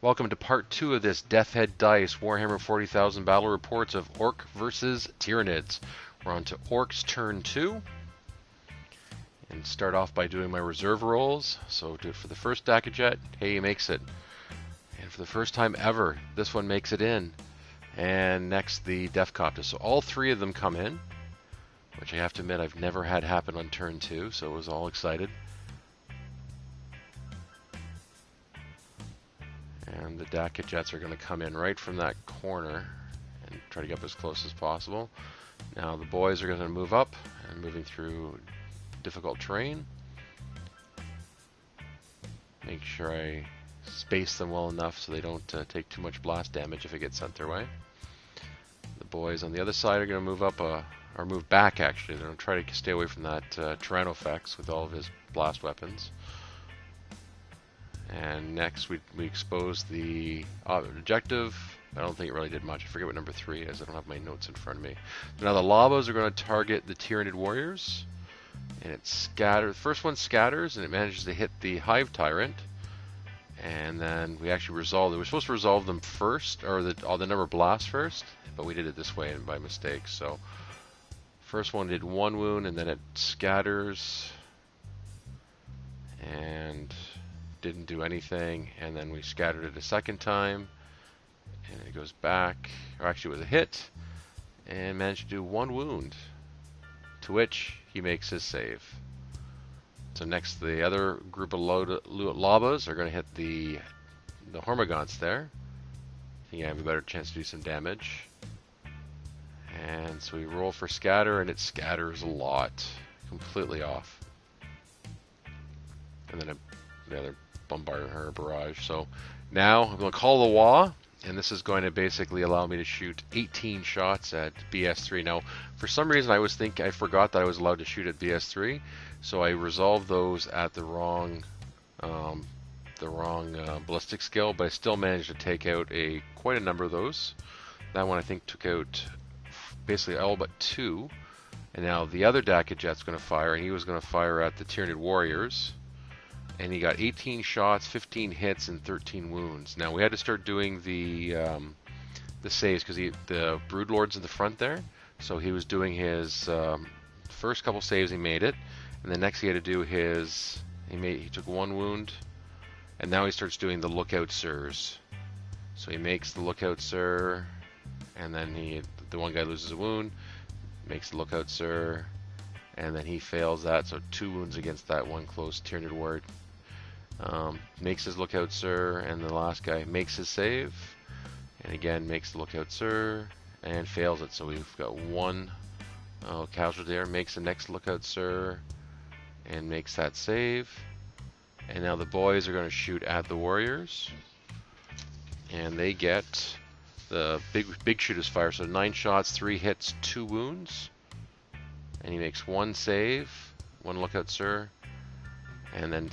Welcome to part 2 of this Death Head Dice Warhammer 40,000 battle reports of Ork versus Tyranids. We're on to Orks turn 2. And start off by doing my reserve rolls. So do it for the first Dakajet. Hey, he makes it. And for the first time ever, this one makes it in. And next, the Deathcopter. So all three of them come in, which I have to admit I've never had happen on turn 2, so I was all excited. And the Daka Jets are going to come in right from that corner and try to get up as close as possible. Now the boys are going to move up and moving through difficult terrain. Make sure I space them well enough so they don't take too much blast damage if it gets sent their way. The boys on the other side are going to move up, or move back actually. They're going to try to stay away from that Tyranids with all of his blast weapons. And next we expose the objective. I don't think it really did much. I forget what number 3 is. I don't have my notes in front of me. So now the Labas are going to target the Tyranid warriors. And it scatters. The first one scatters and it manages to hit the Hive Tyrant. And then we actually resolve it. We're supposed to resolve them first, or the number blast first, but we did it this way and by mistake. So first one did 1 wound and then it scatters. And didn't do anything, and then we scattered it a second time, and it goes back, or actually it was a hit, and managed to do 1 wound, to which he makes his save. So next the other group of Labas are going to hit the Hormagaunts there. I think I have a better chance to do some damage. And so we roll for scatter, and it scatters a lot, completely off. And then the other bombard her barrage. So now I'm going to call the WA, and this is going to basically allow me to shoot 18 shots at BS3. Now, for some reason, I forgot that I was allowed to shoot at BS3, so I resolved those at the wrong ballistic skill, but I still managed to take out quite a number of those. That one I think took out basically all but 2. And now the other Daka Jet's going to fire, and he was going to fire at the Tyranid warriors. And he got 18 shots, 15 hits, and 13 wounds. Now we had to start doing the saves because the Broodlord's in the front there. So he was doing his first couple saves. He made it, and the next he had to do he took 1 wound, and now he starts doing the Lookout Sirs. So he makes the Lookout Sir, and then the one guy loses a wound, makes the Lookout Sir, and then he fails that. So 2 wounds against that one close Tyranid ward. Makes his Lookout Sir, and the last guy makes his save, and again makes the Lookout Sir, and fails it. So we've got 1 casualty there, makes the next Lookout Sir, and makes that save. And now the boys are going to shoot at the warriors, and they get the big shooters fire. So 9 shots, 3 hits, 2 wounds, and he makes 1 save, 1 Lookout Sir, and then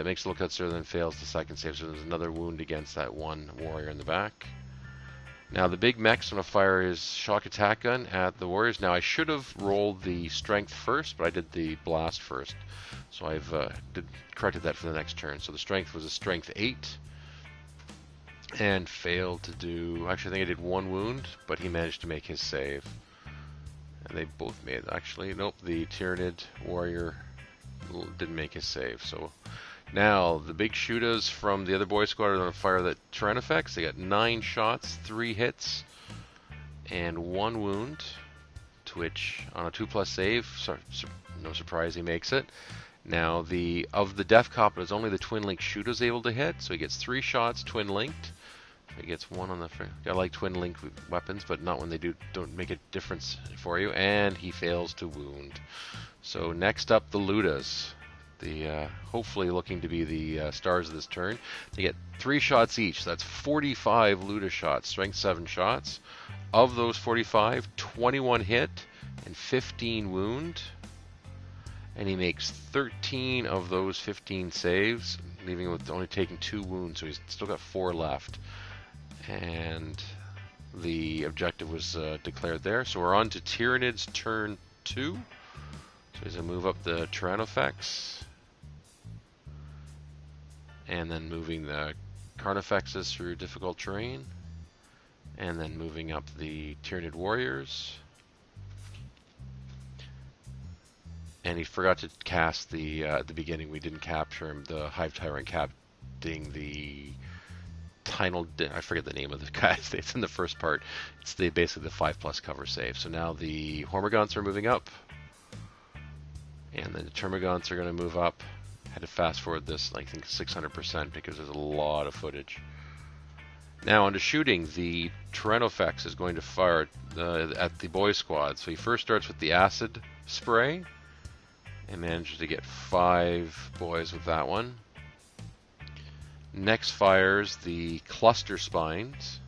makes the Lookout Sir, then fails the second save. So there's another wound against that 1 warrior in the back. Now the big mech's going to fire his shock attack gun at the warriors. Now I should have rolled the strength first, but I did the blast first. So I've corrected that for the next turn. So the strength was a strength 8, and failed to do. Actually, I think I did 1 wound, but he managed to make his save. And they both made. Actually, nope. The Tyranid warrior didn't make his save. So now the big shooters from the other boy squad are going to fire the Tyranids. They got 9 shots, 3 hits, and 1 wound, to which on a 2+ save, no surprise, he makes it. Now of the Deathcopters, only the twin link shooters able to hit, so he gets 3 shots twin linked. He gets 1 on the front. I like twin link weapons, but not when they don't make a difference for you. And he fails to wound. So next up, the Ludas, hopefully looking to be the stars of this turn. They get 3 shots each. So that's 45 Luda shots, strength 7 shots. Of those 45, 21 hit and 15 wound. And he makes 13 of those 15 saves, leaving him with only taking 2 wounds. So he's still got 4 left. And the objective was declared there. So we're on to Tyranids turn 2. So he's going to move up the Tyranids, and then moving the Carnifexes through difficult terrain, and then moving up the Tyranid warriors. And he forgot to cast the at the beginning. We didn't capture him. The Hive Tyrant capting the I forget the name of the guy. It's in the first part. It's basically the 5+ cover save. So now the Hormagaunts are moving up, and then the Termagants are going to move up. I had to fast forward this, I think 600% because there's a lot of footage. Now onto shooting. The Tyrannofex is going to fire at the boy squad. So he first starts with the acid spray and manages to get 5 boys with that one. Next fires the cluster spines,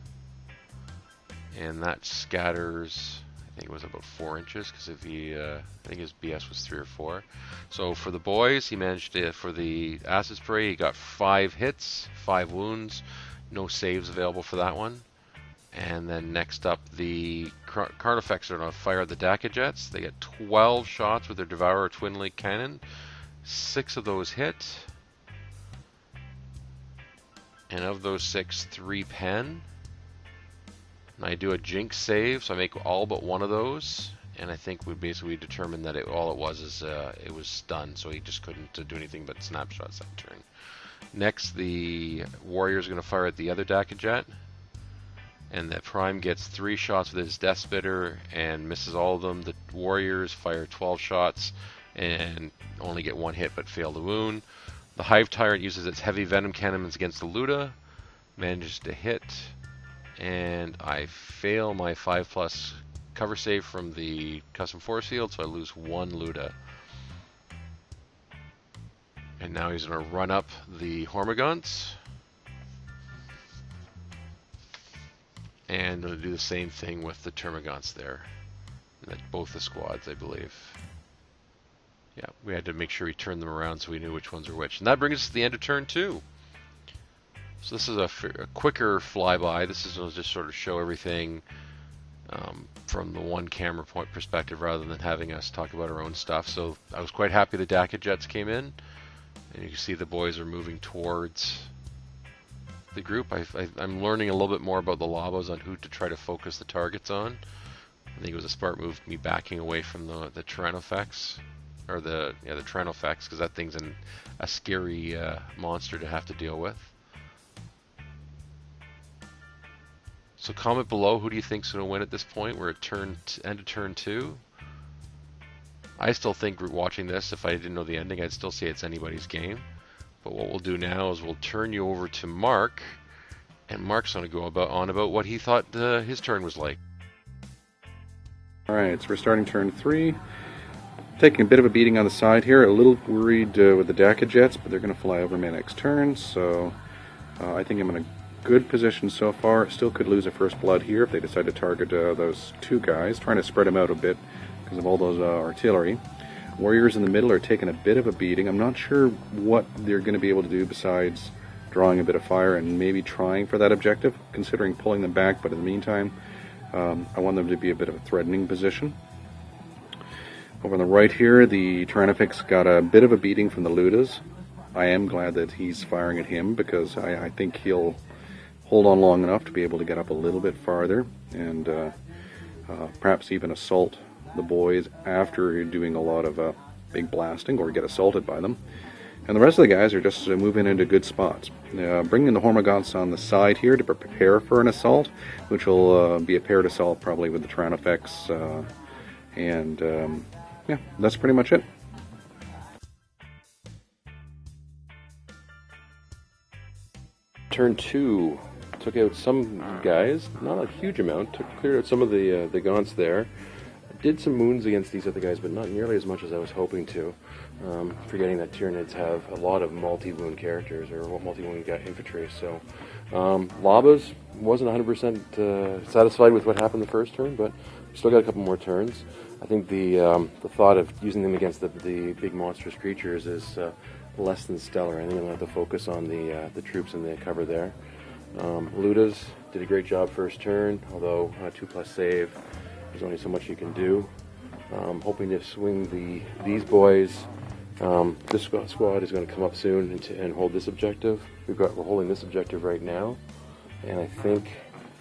and that scatters, I think it was about 4 inches, because I think his BS was 3 or 4. So for the boys, he managed to, for the acid spray, he got 5 hits, 5 wounds, no saves available for that one. And then next up, the Carnifex are going to fire the Dakajets. They get 12 shots with their Devourer Twin Link Cannon. 6 of those hit. And of those 6, 3 pen. And I do a Jinx save, so I make all but one of those. And I think we basically determined that all it was is it was stunned, so he just couldn't do anything but snapshots that turn. Next, the Warrior's going to fire at the other Dakajet. And the Prime gets 3 shots with his Death Spitter and misses all of them. The Warriors fire 12 shots and only get 1 hit but fail to wound. The Hive Tyrant uses its heavy venom cannons against the Luda, manages to hit, and I fail my 5+ cover save from the custom force field, so I lose 1 Luda. And now he's going to run up the Hormagaunts, and going to do the same thing with the Termagants there, both the squads, I believe. Yeah, we had to make sure we turned them around so we knew which ones are which. And that brings us to the end of turn 2. So this is a quicker flyby. This is just sort of show everything from the one camera point perspective rather than having us talk about our own stuff. So I was quite happy the Dakajets came in. And you can see the boys are moving towards the group. I'm learning a little bit more about the Labos on who to try to focus the targets on. I think it was a smart move, me backing away from the Tyrannofex. Or the Tyrannofex, because that thing's a scary monster to have to deal with. So comment below, who do you think's going to win at this point? We're at end of turn 2. I still think watching this, if I didn't know the ending, I'd still say it's anybody's game. But what we'll do now is we'll turn you over to Mark, and Mark's going to go on about what he thought his turn was like. Alright, so we're starting turn 3. Taking a bit of a beating on the side here, a little worried with the Dakajets, but they're going to fly over my next turn, so I think I'm in a good position so far. Still could lose a first blood here if they decide to target those 2 guys, trying to spread them out a bit because of all those artillery. Warriors in the middle are taking a bit of a beating. I'm not sure what they're going to be able to do besides drawing a bit of fire and maybe trying for that objective, considering pulling them back, but in the meantime, I want them to be a bit of a threatening position. Over on the right here, the Tyrannofex got a bit of a beating from the Ludas. I am glad that he's firing at him because I think he'll hold on long enough to be able to get up a little bit farther and perhaps even assault the boys after doing a lot of big blasting or get assaulted by them. And the rest of the guys are just moving into good spots. Bringing the Hormagaunts on the side here to prepare for an assault, which will be a paired assault probably with the Tyrannofex yeah, that's pretty much it. Turn 2. Took out some guys, not a huge amount. Cleared out some of the gaunts there. Did some wounds against these other guys, but not nearly as much as I was hoping to. Forgetting that Tyranids have a lot of multi-wound characters, or multi-wound infantry. So, Labas wasn't 100% satisfied with what happened the first turn, but we still got a couple more turns. I think the thought of using them against the big monstrous creatures is less than stellar. I think I'm going to have to focus on the troops in the cover there. Ludas did a great job first turn, although 2+ save, there's only so much you can do. Hoping to swing these boys. This squad is going to come up soon and hold this objective. we're holding this objective right now, and I think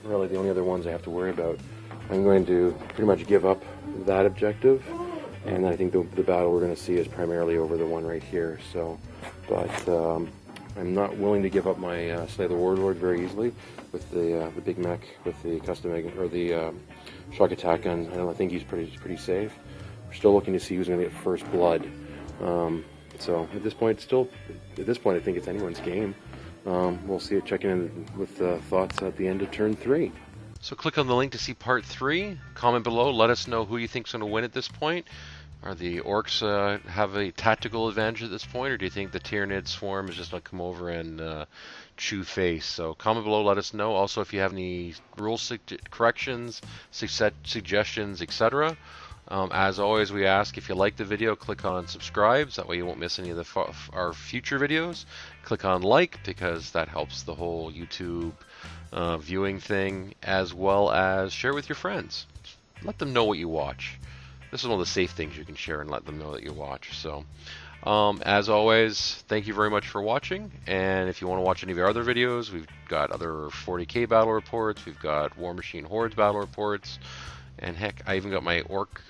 really the only other ones I have to worry about, I'm going to pretty much give up that objective, and I think the battle we're going to see is primarily over the one right here. So, but I'm not willing to give up my Slay the Warlord very easily with the big mech with the custom or the shock attack gun. I think he's pretty safe. We're still looking to see who's going to get first blood. So at this point, I think it's anyone's game. We'll see it checking in with thoughts at the end of turn 3. So click on the link to see part 3. Comment below. Let us know who you think's going to win at this point. Are the Orks have a tactical advantage at this point, or do you think the Tyranid swarm is just going to come over and chew face? So comment below, let us know. Also, if you have any rule corrections, suggestions, etc. As always, we ask if you like the video, click on subscribe. So that way you won't miss any of our future videos. Click on like because that helps the whole YouTube viewing thing, as well as share with your friends. Let them know what you watch. This is one of the safe things you can share and let them know that you watch. So, as always, thank you very much for watching. And if you want to watch any of our other videos, we've got other 40k battle reports. We've got War Machine Hordes battle reports. And heck, I even got my Ork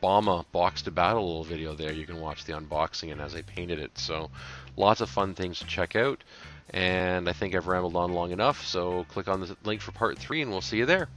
Bomba box to battle little video there. You can watch the unboxing and as I painted it. So, lots of fun things to check out. And I think I've rambled on long enough. So, click on the link for part 3 and we'll see you there.